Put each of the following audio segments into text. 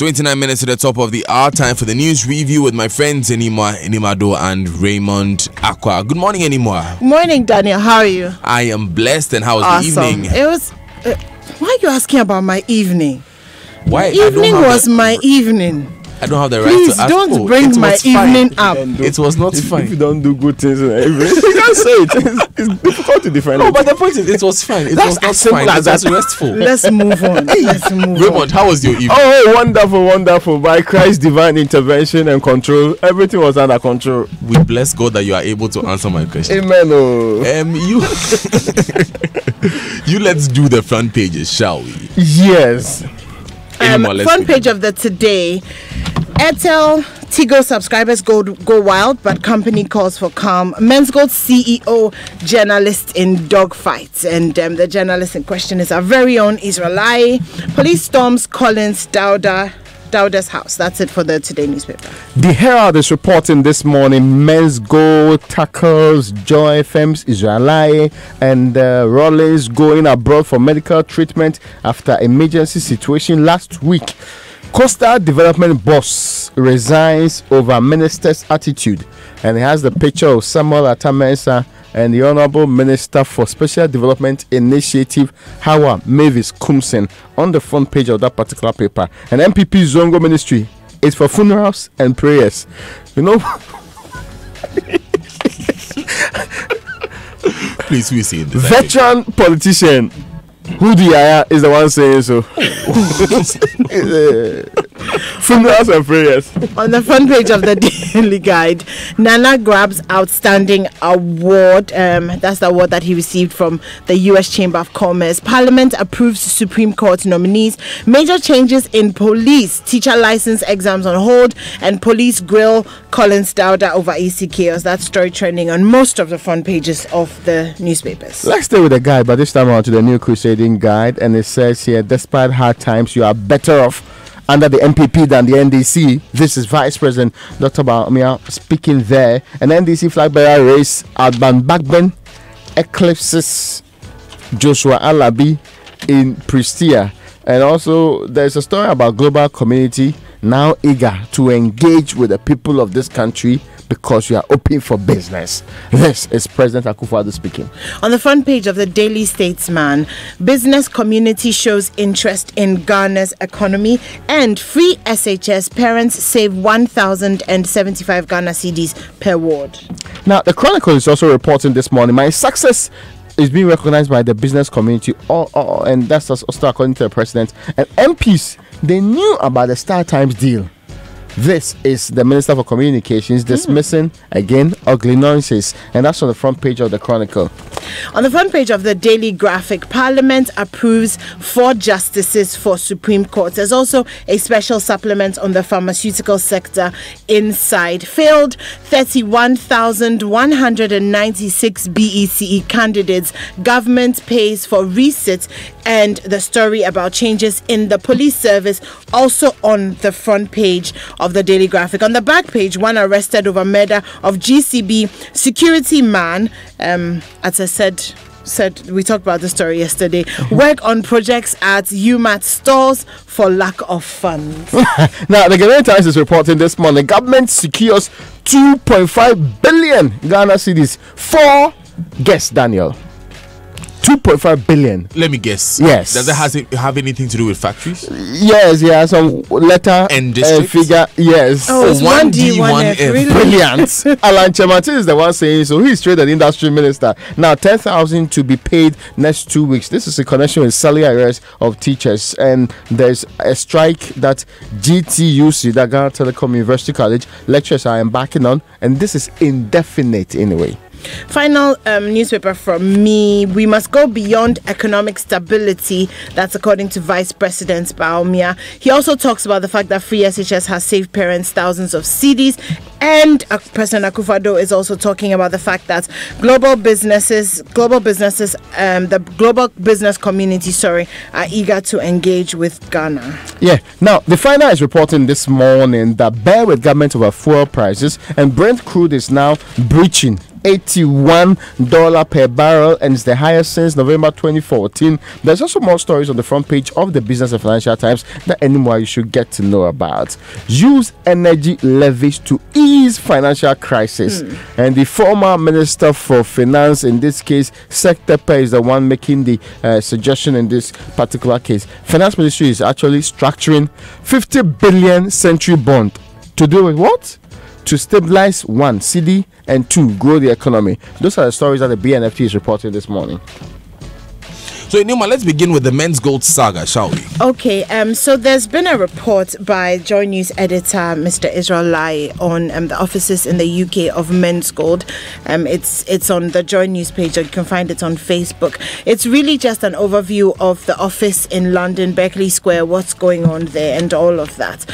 29 minutes to the top of the hour. Time for the news review with my friends Enimado and Raymond Aqua. Good morning, Enimwa. Morning, Daniel. How are you? I am blessed. And how was awesome. the evening? It was. Why are you asking about my evening? Why? Evening was my evening. I don't have the right Please to ask. don't bring my evening up. It was not fine. If you don't do good things in the evening, you can't say it. It's difficult to define. No, but the point is, it was fine. It was not fine. It was restful. Let's move on. Let's move on. Raymond, how was your evening? Oh, wonderful, wonderful. By Christ's divine intervention and control, everything was under control. We bless God that you are able to answer my question. Amen. Oh. You let's do the front pages, shall we? Yes. Front page of the Today. Airtel Tigo subscribers go wild, but company calls for calm. Men's Gold CEO journalist in dogfights, and the journalist in question is our very own Israeli. Police storms Collins Dowda's house. That's it for the Today newspaper. The Herald is reporting this morning Men's Gold tackles JoySMS Israeli and Rollins going abroad for medical treatment after emergency situation last week. Coastal Development boss resigns over minister's attitude, and it has the picture of Samuel Atamensa and the Honorable Minister for Special Development Initiative, Hawa Mavis Kumsen, on the front page of that particular paper. And MPP Zongo Ministry is for funerals and prayers. You know. Please, we see this. Veteran politician Hudiaya is the one saying so. Funerals and prayers. On the front page of the Daily Guide, Nana grabs outstanding award. That's the award that he received from the U.S. Chamber of Commerce. Parliament approves Supreme Court nominees. Major changes in police. Teacher license exams on hold. And police grill Collins Dowda over EC chaos. That story trending on most of the front pages of the newspapers. Let's stay with the guide, but this time around to the New Crusading Guide. And it says here, despite hard times, you are better off under the MPP than the NDC. This is Vice President Dr. Baumia speaking there. An NDC flag bearer race Adban Bagben eclipses Joshua Alabi in Pristia. And also there's a story about global community now eager to engage with the people of this country because you are open for business. This is President Akufo-Addo speaking. On the front page of the Daily Statesman, business community shows interest in Ghana's economy, and free SHS parents save 1,075 Ghana cedis per ward. Now, the Chronicle is also reporting this morning, my success is being recognized by the business community, and that's also according to the president. And MPs, they knew about the Star Times deal. This is the Minister for Communications dismissing again ugly noises, and that's on the front page of the Chronicle. On the front page of the Daily Graphic, Parliament approves 4 justices for Supreme Court. There's also a special supplement on the pharmaceutical sector inside. Failed 31,196 BECE candidates. Government pays for resits, and the story about changes in the police service also on the front page of the Daily Graphic. On the back page, one arrested over murder of GCB security man. As I said we talked about the story yesterday. Work on projects at UMAT stalls for lack of funds. Now, the Ghanaian Times is reporting this morning. Government secures 2.5 billion Ghana cedis for guess Daniel. 2.5 billion. Let me guess. Yes. Does it have anything to do with factories? Yes, yeah. Some letter and figure. Yes. Oh, it's 1D, 1F. Really? Brilliant. Alan Chemati is the one saying so. He's trade and industry minister. Now, 10,000 to be paid next 2 weeks. This is a connection with salary arrears of teachers, and there's a strike that GTUC, the Ghana Telecom University College, lecturers are embarking on, and this is indefinite anyway. Final newspaper from me. We must go beyond economic stability. That's according to Vice President Baumia. He also talks about the fact that free SHS has saved parents thousands of cedis. And President Akufo-Addo is also talking about the fact that the global business community, are eager to engage with Ghana. Yeah. Now, the Final is reporting this morning that bear with government over fuel prices, and Brent crude is now breaching $81 per barrel, and it's the highest since November 2014. There's also more stories on the front page of the Business and Financial Times that anymore you should get to know about. Use energy levies to ease financial crisis. And the former Minister for Finance, in this case, Sektepe, is the one making the suggestion in this particular case. Finance Ministry is actually structuring 50 billion century bond to do with what? To stabilize one, CD, and two, grow the economy. Those are the stories that the BNFT is reporting this morning. So, Nima, let's begin with the men's gold saga, shall we? Okay, so there's been a report by Joy News editor Mr. Israel Lai on the offices in the UK of Men's Gold. It's on the Joy News page, or you can find it on Facebook. It's really just an overview of the office in London, Berkeley Square, what's going on there, and all of that.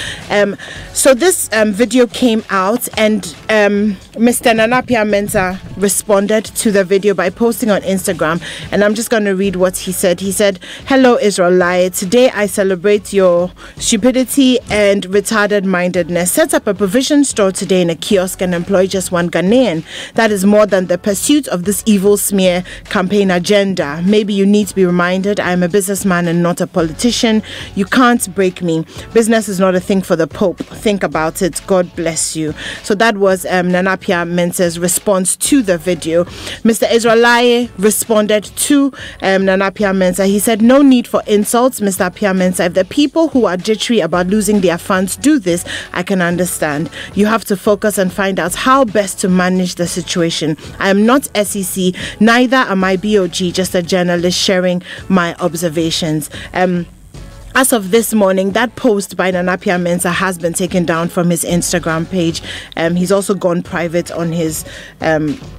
So this video came out, and Mr. Nanapia Mensah responded to the video by posting on Instagram, and I'm just going to read what he said. He said, "Hello Israelite, today I celebrate your stupidity and retarded mindedness. Set up a provision store today in a kiosk and employ just one Ghanaian. That is more than the pursuit of this evil smear campaign agenda. Maybe you need to be reminded I am a businessman and not a politician. You can't break me. Business is not a thing for the Pope. Think about it. God bless you." So that was Nanapia Mensah's response to the video. Mr. Israelite responded to Nanapia Mensah. He said, "No need for insults, Mr. Apia Mensah. If the people who are jittery about losing their funds do this, I can understand. You have to focus and find out how best to manage the situation. I am not SEC, neither am I BOG, just a journalist sharing my observations." As of this morning, that post by Nanapia Mensah has been taken down from his Instagram page. He's also gone private on his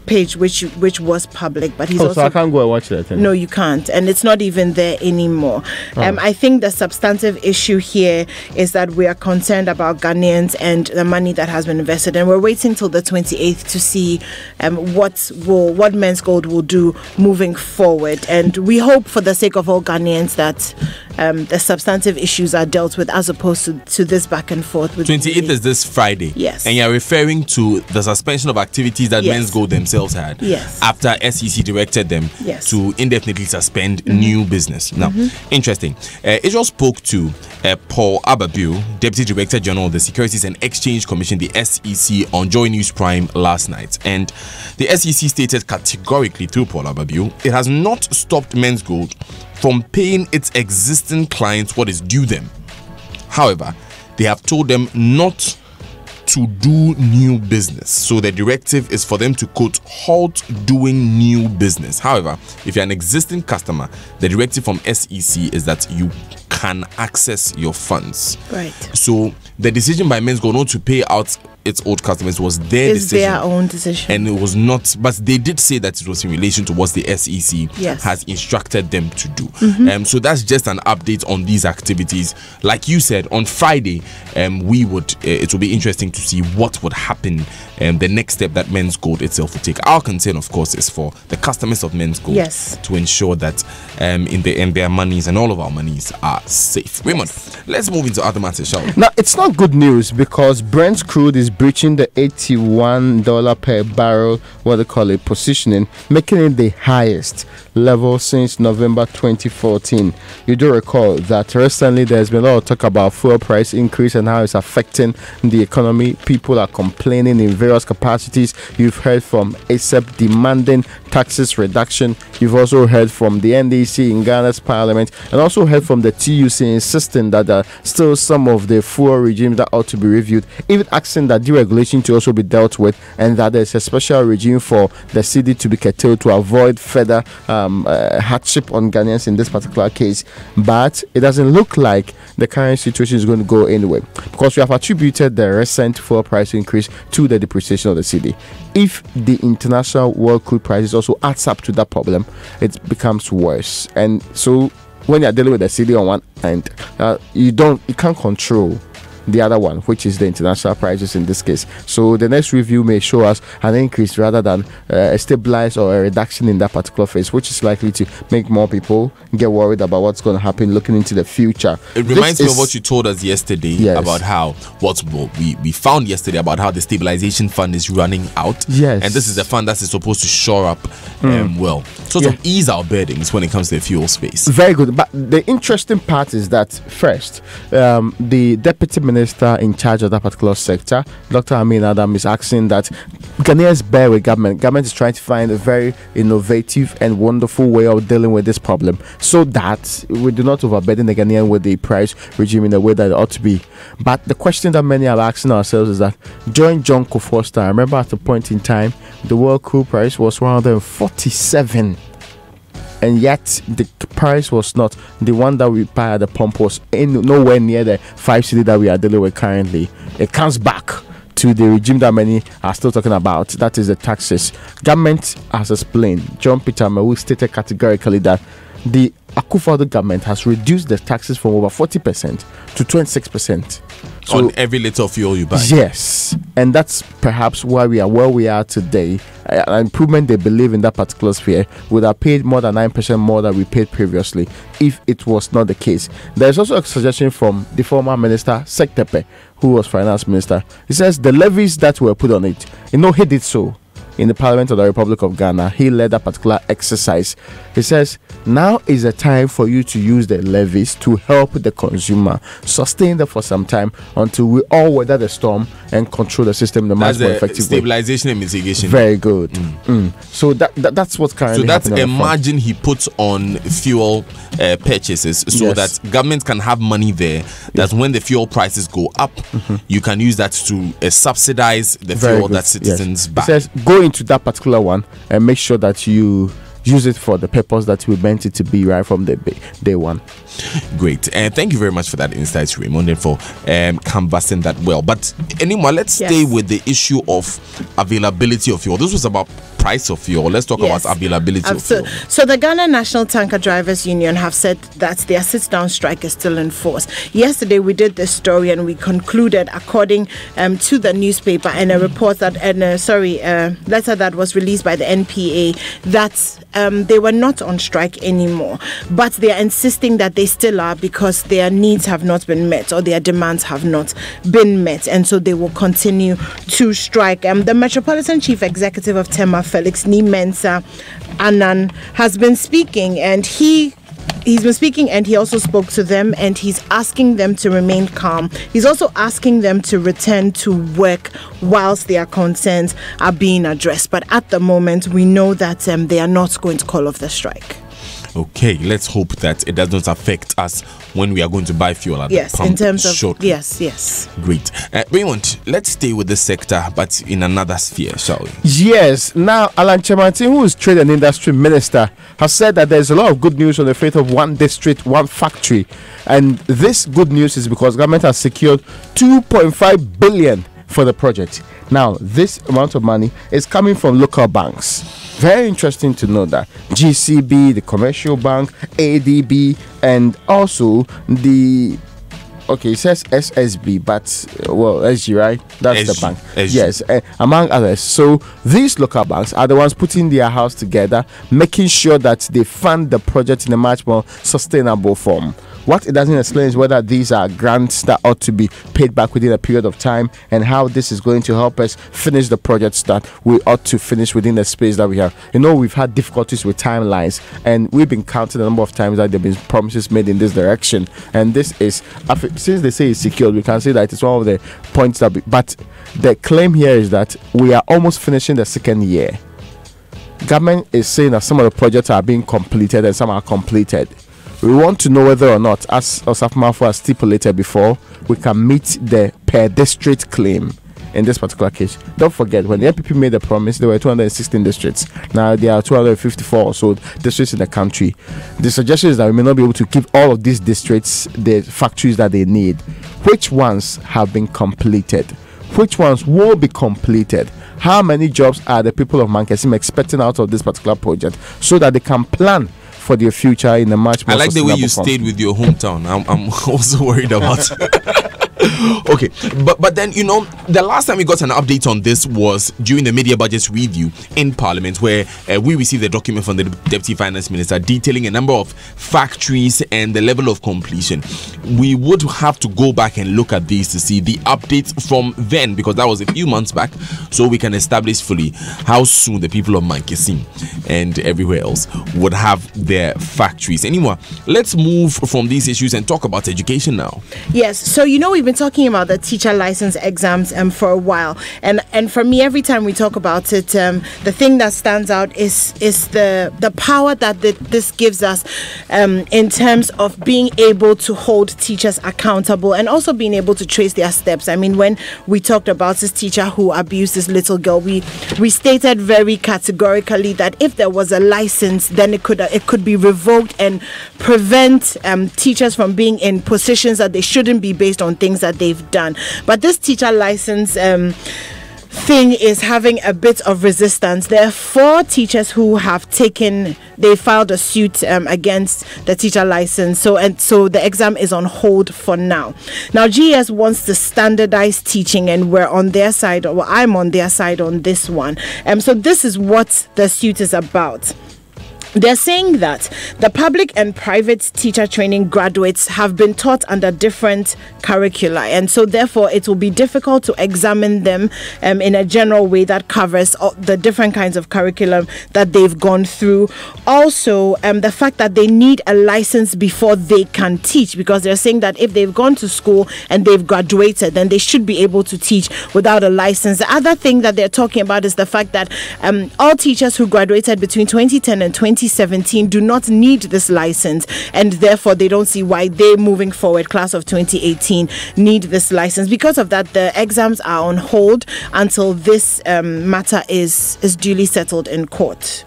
page, which was public. But he's also, so I can't go and watch that. No, you can't, and it's not even there anymore. I think the substantive issue here is that we are concerned about Ghanaians and the money that has been invested, and we're waiting till the 28th to see what Men's Gold will do moving forward. And we hope, for the sake of all Ghanaians, that the substantive issues are dealt with, as opposed to this back and forth. With 28th is this Friday. Yes. And you're referring to the suspension of activities that Men's Gold themselves had. Yes. After SEC directed them to indefinitely suspend new business. Now, interesting. Israel spoke to Paul Ababu, Deputy Director General of the Securities and Exchange Commission, the SEC, on Joy News Prime last night. And the SEC stated categorically through Paul Ababu, it has not stopped Men's Gold from paying its existing clients what is due them. However, they have told them not to do new business. So the directive is for them to, quote, halt doing new business. However, if you're an existing customer, the directive from SEC is that you can access your funds. Right. So the decision by Men's Gold not to pay out its old customers was their decision. Their own decision. And it was not, but they did say that it was in relation to what the SEC has instructed them to do. So that's just an update on these activities. Like you said, on Friday, it will be interesting to see what would happen, the next step that Men's Gold itself will take. Our concern, of course, is for the customers of Men's Gold to ensure that in the end their monies and all of our monies are safe. Raymond, let's move into other matters, shall we? Now, it's not good news, because Brent crude is breaching the $81 per barrel, what they call it, positioning, making it the highest level since November 2014. You do recall that recently there's been a lot of talk about fuel price increase and how it's affecting the economy. People are complaining in various capacities. You've heard from ASEP demanding taxes reduction. You've also heard from the NDC in Ghana's parliament, and also heard from the TUC insisting that there are still some of the fuel regimes that ought to be reviewed, even asking that deregulation to also be dealt with, and that there's a special regime for the city to be curtailed to avoid further hardship on Ghanaians in this particular case. But it doesn't look like the current situation is going to go anywhere, because we have attributed the recent fuel price increase to the depreciation of the cedi. If the international world crude prices also adds up to that problem, it becomes worse. And so when you're dealing with the cedi on one end, you can't control the other one, which is the international prices in this case. So the next review may show us an increase rather than a stabilize or a reduction in that particular phase, which is likely to make more people get worried about what's going to happen looking into the future. It reminds me of what you told us yesterday about how we found yesterday about how the stabilization fund is running out. Yes. And this is a fund that is supposed to shore up of ease our burdens when it comes to the fuel space. Very good. But the interesting part is that first, the deputy minister in charge of that particular sector, Dr. Amin Adam, is asking that Ghanaians bear with government. Government is trying to find a very innovative and wonderful way of dealing with this problem so that we do not overburden the Ghanaian with the price regime in the way that it ought to be. But the question that many are asking ourselves is that during John Kufuor's time, I remember at a point in time, the world crude price was 147. And yet the price was not the one that we buy at the pump was nowhere near the 5 cedi that we are dealing with currently. It comes back to the regime that many are still talking about, that is the taxes. Government has explained, John Peter Mawu stated categorically that the Akufo-Addo government has reduced the taxes from over 40% to 26%. So, on every liter of fuel you buy. Yes, and that's perhaps why we are where we are today. An improvement they believe in that particular sphere would have paid more than 9% more than we paid previously if it was not the case. There's also a suggestion from the former minister, Sektepe, who was finance minister. He says the levies that were put on it, he did so in the Parliament of the Republic of Ghana. He led that particular exercise. He says, now is the time for you to use the levies to help the consumer, sustain them for some time until we all weather the storm and control the system in the much more effective stabilization and mitigation. Very good. So that's what's currently So that's happening a margin he puts on fuel purchases so that government can have money there, that when the fuel prices go up, you can use that to subsidize the fuel that citizens buy. He says, go into that particular one and make sure that you use it for the purpose that we meant it to be right from the day one. Great, and thank you very much for that insight, Raymond, and for canvassing that well. But anymore, let's stay with the issue of availability of fuel. This was about price of fuel. Let's talk about availability of fuel. So the Ghana National Tanker Drivers Union have said that their sit-down strike is still in force. Yesterday we did this story and we concluded, according to the newspaper and a report that letter that was released by the NPA, that they were not on strike anymore, but they are insisting that they still are because their needs have not been met or their demands have not been met, and so they will continue to strike. The Metropolitan Chief Executive of TEMA, Felix Nimensa Anan, has been speaking, and he's been speaking and he also spoke to them, and he's asking them to remain calm. He's also asking them to return to work whilst their concerns are being addressed. But at the moment, we know that they are not going to call off the strike. Okay, let's hope that it does not affect us when we are going to buy fuel at the pump. In terms of shortly. Yes. Great. Raymond, let's stay with this sector, but in another sphere, shall we? Yes. Now, Alan Chemantin, who is Trade and Industry Minister, has said that there's a lot of good news on the fate of one district, one factory. And this good news is because government has secured 2.5 billion for the project. Now, this amount of money is coming from local banks. Very interesting to know that GCB, the commercial bank, ADB, and also it says SSB, but SG, right? That's SG, the bank. SG. Yes, among others. So these local banks are the ones putting their house together, making sure that they fund the project in a much more sustainable form. What it doesn't explain is whether these are grants that ought to be paid back within a period of time, and how this is going to help us finish the projects that we ought to finish within the space that we have. We've had difficulties with timelines, and we've been counting the number of times that there have been promises made in this direction. And this is, since they say it's secured, we can say that it's one of the points but the claim here is that we are almost finishing the second year. Government is saying that some of the projects are being completed and some are completed. We want to know whether or not, as Osafo has stipulated before, we can meet the per district claim in this particular case. Don't forget, when the NPP made the promise, there were 216 districts. Now there are 254 or so districts in the country. The suggestion is that we may not be able to give all of these districts the factories that they need. Which ones have been completed? Which ones will be completed? How many jobs are the people of Mankasim expecting out of this particular project, so that they can plan for their future in a much more I like the way you form. stayed with your hometown. I'm also worried about Okay, but then, you know, the last time we got an update on this was during the media budget review in Parliament, where we received a document from the Deputy Finance Minister detailing a number of factories and the level of completion. We would have to go back and look at these to see the updates from then, because that was a few months back, so we can establish fully how soon the people of Mankisim and everywhere else would have their factories. Anyway, let's move from these issues and talk about education now. Yes, so you know, we've been talking about the teacher license exams for a while, and for me, every time we talk about it, the thing that stands out is the power that this gives us in terms of being able to hold teachers accountable and also being able to trace their steps. I mean, when we talked about this teacher who abused this little girl, we stated very categorically that if there was a license, then it could be revoked and prevent teachers from being in positions that they shouldn't be based on things that they've done. But this teacher license thing is having a bit of resistance. There are 4 teachers who have filed a suit against the teacher license. So the exam is on hold for now. Now, GES wants to standardize teaching, and we're on their side, or I'm on their side on this one. So this is what the suit is about. They're saying that the public and private teacher training graduates have been taught under different curricula, and so therefore it will be difficult to examine them in a general way that covers all the different kinds of curriculum that they've gone through. Also, the fact that they need a license before they can teach, because they're saying that if they've gone to school and they've graduated, then they should be able to teach without a license. The other thing that they're talking about is the fact that all teachers who graduated between 2010 and 2017 do not need this license, and therefore they don't see why they, moving forward, class of 2018, need this license. Because of that, the exams are on hold until this matter is duly settled in court.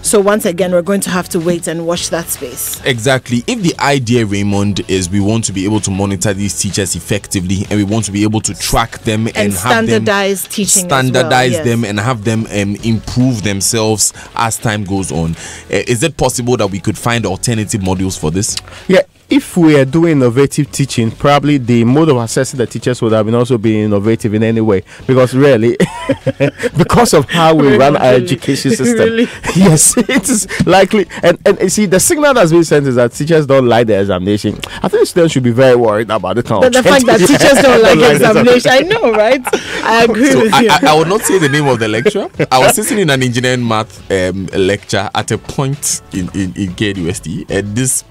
So once again, we're going to have to wait and watch that space. Exactly. If the idea, Raymond, is we want to be able to monitor these teachers effectively, and we want to be able to track them and standardize teaching, standardize them and have them improve themselves as time goes on, is it possible that we could find alternative modules for this? Yeah. If we are doing innovative teaching, probably the mode of assessing the teachers would have been also being innovative in any way, because really, because of how we run our education system, yes, it is likely. And you see, the signal that's been sent is that teachers don't like the examination. I think students should be very worried about the fact that teachers don't like examination. I know, right? I agree with you. I would not say the name of the lecturer. I was sitting in an engineering math lecture at a point in KUST, and this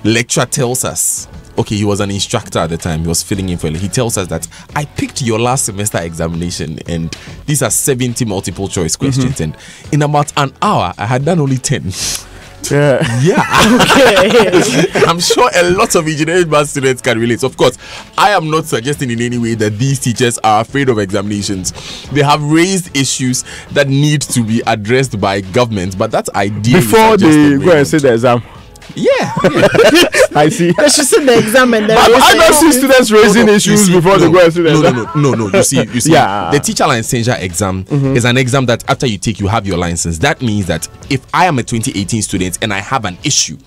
lecturer tells us, okay, he was an instructor at the time, he was filling in for it. He tells us that I picked your last semester examination, and these are 70 multiple choice questions, and in about an hour I had done only 10. Yeah. Okay. I'm sure a lot of engineering math students can relate. Of course, I am not suggesting in any way that these teachers are afraid of examinations. They have raised issues that need to be addressed by government, but that's ideal. Before they go and sit the exam. Yeah. I see. They should sit the exam and then I don't see students raising issues before they go and sit the exam. No. You see, the teacher license exam is an exam that after you take, you have your license. That means that if I am a 2018 student and I have an issue,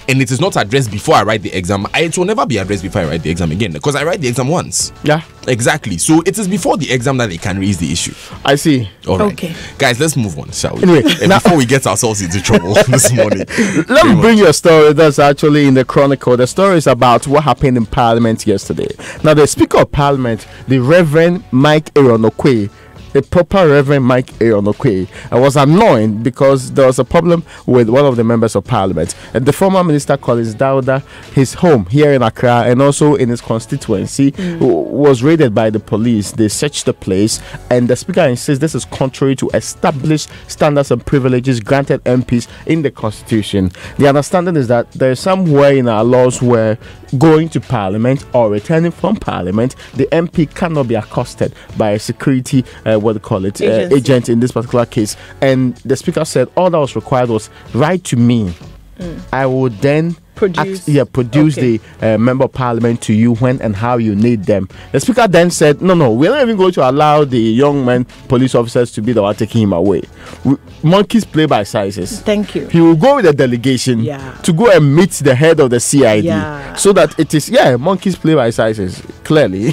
and it is not addressed before I write the exam, it will never be addressed before I write the exam again, because I write the exam once. Yeah. Exactly. So it is before the exam that they can raise the issue. I see. All right. Okay. Guys, let's move on, shall we? Anyway, and before we get ourselves into trouble this morning. Let me bring you a story that's actually in the Chronicle. The story is about what happened in Parliament yesterday. Now, the Speaker of Parliament, the Reverend Mike Eronokwe, the proper Reverend Mike Eronokwe, was annoyed because there was a problem with one of the members of Parliament. And the former Minister Collins Dauda, his home here in Accra and also in his constituency, was raided by the police. They searched the place, and the Speaker insists this is contrary to established standards and privileges granted MPs in the Constitution. The understanding is that there is somewhere in our laws where going to Parliament or returning from Parliament, the MP cannot be accosted by a security agent in this particular case. And the Speaker said all that was required was write to me. I would then produce the member of parliament to you when and how you need them. The speaker then said, no, we're not even going to allow the young men police officers to be the one taking him away. Monkeys play by sizes. Thank you. He will go with a delegation to go and meet the head of the CID so that it is monkeys play by sizes, clearly.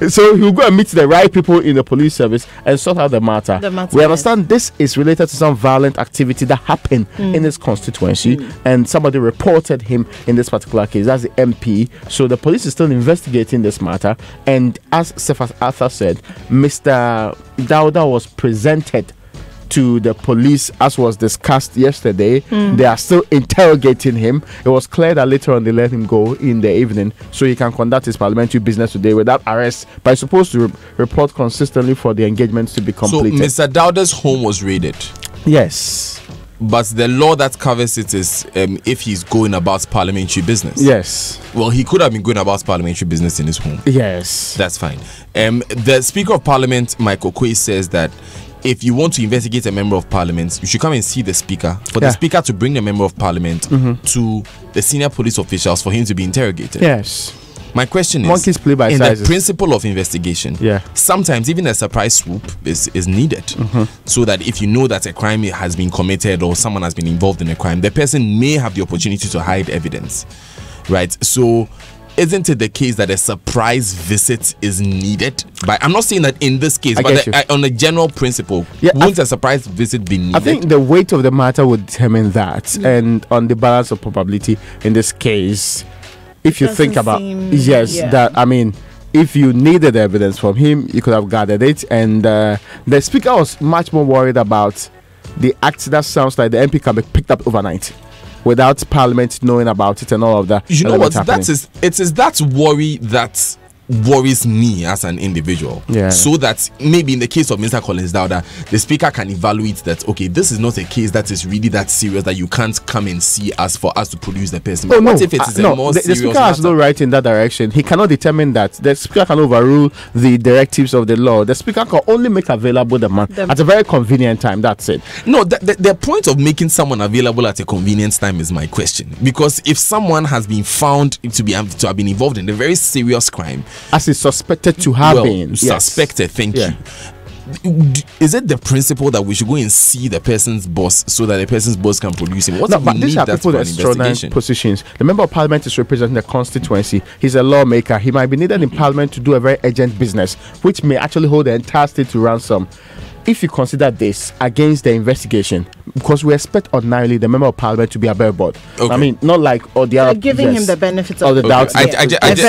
So he'll go and meet the right people in the police service and sort out the matter. We understand this is related to some violent activity that happened in his constituency, and somebody reported him in this particular case. That's the MP. So the police is still investigating this matter. And as Cephas Arthur said, Mr. Dauda was presented to the police as was discussed yesterday. They are still interrogating him. It was clear that later on they let him go in the evening so he can conduct his parliamentary business today without arrest, but he's supposed to report consistently for the engagements to be completed. So Mr. Dauda's home was raided? Yes. But the law that covers it is if he's going about parliamentary business. Yes. Well, he could have been going about parliamentary business in his home. Yes. That's fine. The Speaker of Parliament, Michael Quay, says that if you want to investigate a member of parliament, you should come and see the speaker. For the speaker to bring the member of parliament to the senior police officials for him to be interrogated. Yes. My question is, monkeys play by sizes. The principle of investigation, sometimes even a surprise swoop is needed, so that if you know that a crime has been committed or someone has been involved in a crime, the person may have the opportunity to hide evidence, right? So isn't it the case that a surprise visit is needed? But I'm not saying that in this case, but on a general principle, won't a surprise visit be needed? I think the weight of the matter would determine that, and on the balance of probability in this case, if you think about that, I mean, if you needed evidence from him, you could have gathered it, and the speaker was much more worried about the act that sounds like the MP can be picked up overnight without Parliament knowing about it and all of that. You know what? It is that worry that worries me as an individual. So that maybe in the case of Mr. Collins Dauda, the speaker can evaluate that, okay, this is not a case that is really that serious that you can't come and see us for us to produce the person. But what if it is a more serious the speaker has no right in that direction. He cannot determine that. The speaker can overrule the directives of the law. The speaker can only make available the man at a very convenient time. That's it. No, the point of making someone available at a convenient time is my question. Because if someone has been found to have been involved in a very serious crime, as is suspected to have been. Suspected, thank you. Is it the principle that we should go and see the person's boss so that the person's boss can produce him? But these are people in extraordinary positions. The member of parliament is representing the constituency. He's a lawmaker. He might be needed in parliament to do a very urgent business, which may actually hold the entire state to ransom. If you consider this against the investigation, because we expect ordinarily the member of parliament to be above board. I mean, not like the other. Giving him the benefits of the doubt. I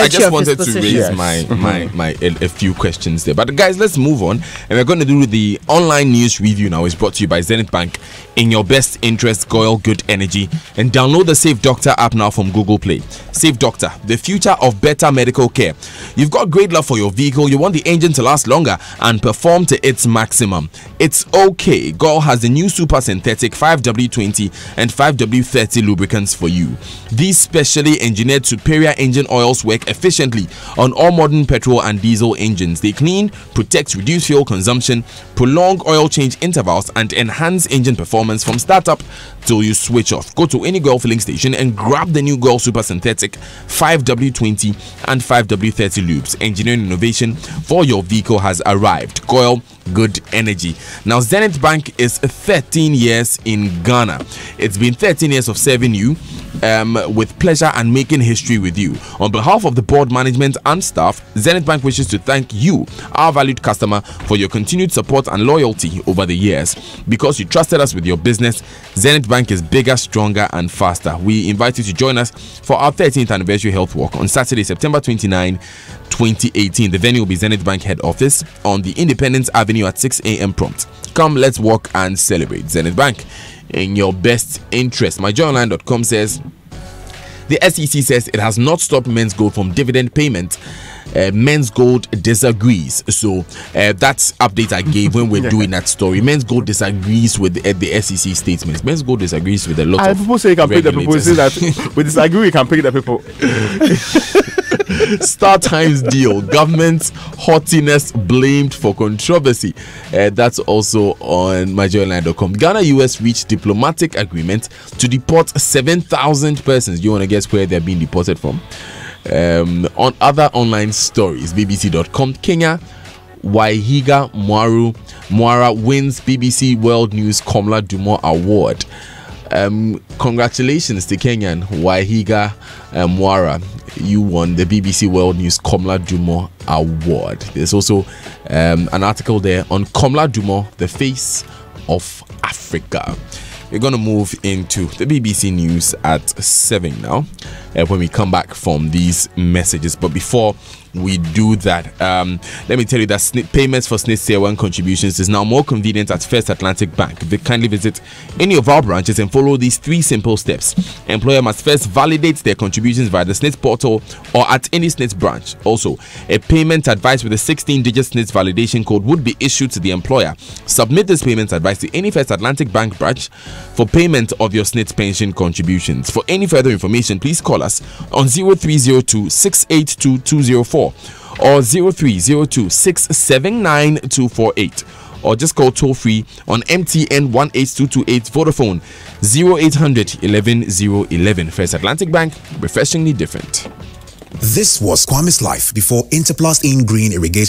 just wanted to raise my a few questions there. But guys, let's move on, and we're going to do the online news review now. It's brought to you by Zenith Bank. In your best interest, Goyle Good Energy, and download the Safe Doctor app now from Google Play. Safe Doctor, the future of better medical care. You've got great love for your vehicle. You want the engine to last longer and perform to its maximum. It's okay. Goyle has the new super synthetic 5W20 and 5W30 lubricants for you. These specially engineered superior engine oils work efficiently on all modern petrol and diesel engines. They clean, protect, reduce fuel consumption, prolong oil change intervals, and enhance engine performance from startup till you switch off. Go to any Goyle filling station and grab the new Goyle super synthetic 5W20 and 5W30 lubes. Engineering innovation for your vehicle has arrived. Goyle Good Energy. Now, Zenith Bank is 13 years in Ghana. It's been 13 years of serving you with pleasure and making history with you. On behalf of the board, management and staff, Zenith Bank wishes to thank you, our valued customer, for your continued support and loyalty over the years. Because you trusted us with your business, Zenith Bank is bigger, stronger and faster. We invite you to join us for our 13th anniversary health walk on Saturday, September 29, 2018. The venue will be Zenith Bank head office on the Independence Avenue at 6 a.m. prompt. Come, let's walk and celebrate. Zenith Bank, in your best interest. MyJoyOnline.com says the SEC says it has not stopped Men's Gold from dividend payment. Men's Gold disagrees. So that's update I gave when we're doing that story. Men's Gold disagrees with the SEC statements. Men's Gold disagrees with a lot of people say you can pick the people. Say that we disagree, we can pick the people. Star Times deal. Government's haughtiness blamed for controversy. That's also on myjoyline.com. Ghana US reached diplomatic agreement to deport 7,000 persons. You want to guess where they're being deported from? On other online stories, bbc.com, Kenya, Waihiga Mwara wins BBC World News Komla Dumo Award. Congratulations to Kenyan Waihiga Mwara. You won the BBC World News Komla Dumo Award. There's also an article there on Komla Dumo, the face of Africa. We're going to move into the BBC News at 7 now when we come back from these messages. But before we do that, let me tell you that payments for SNIT Tier 1 contributions is now more convenient at First Atlantic Bank. Kindly visit any of our branches and follow these 3 simple steps. Employer must first validate their contributions via the SNIT portal or at any SNIT branch. Also, a payment advice with a 16-digit SNIT validation code would be issued to the employer. Submit this payment advice to any First Atlantic Bank branch for payment of your SNIT pension contributions. For any further information, please call us on 0302 682 204 or 0302 679 248, or just call toll free on MTN 18228, Vodafone 0800 11 011. First Atlantic Bank, refreshingly different. This was Kwame's life before Interplast in Green Irrigation.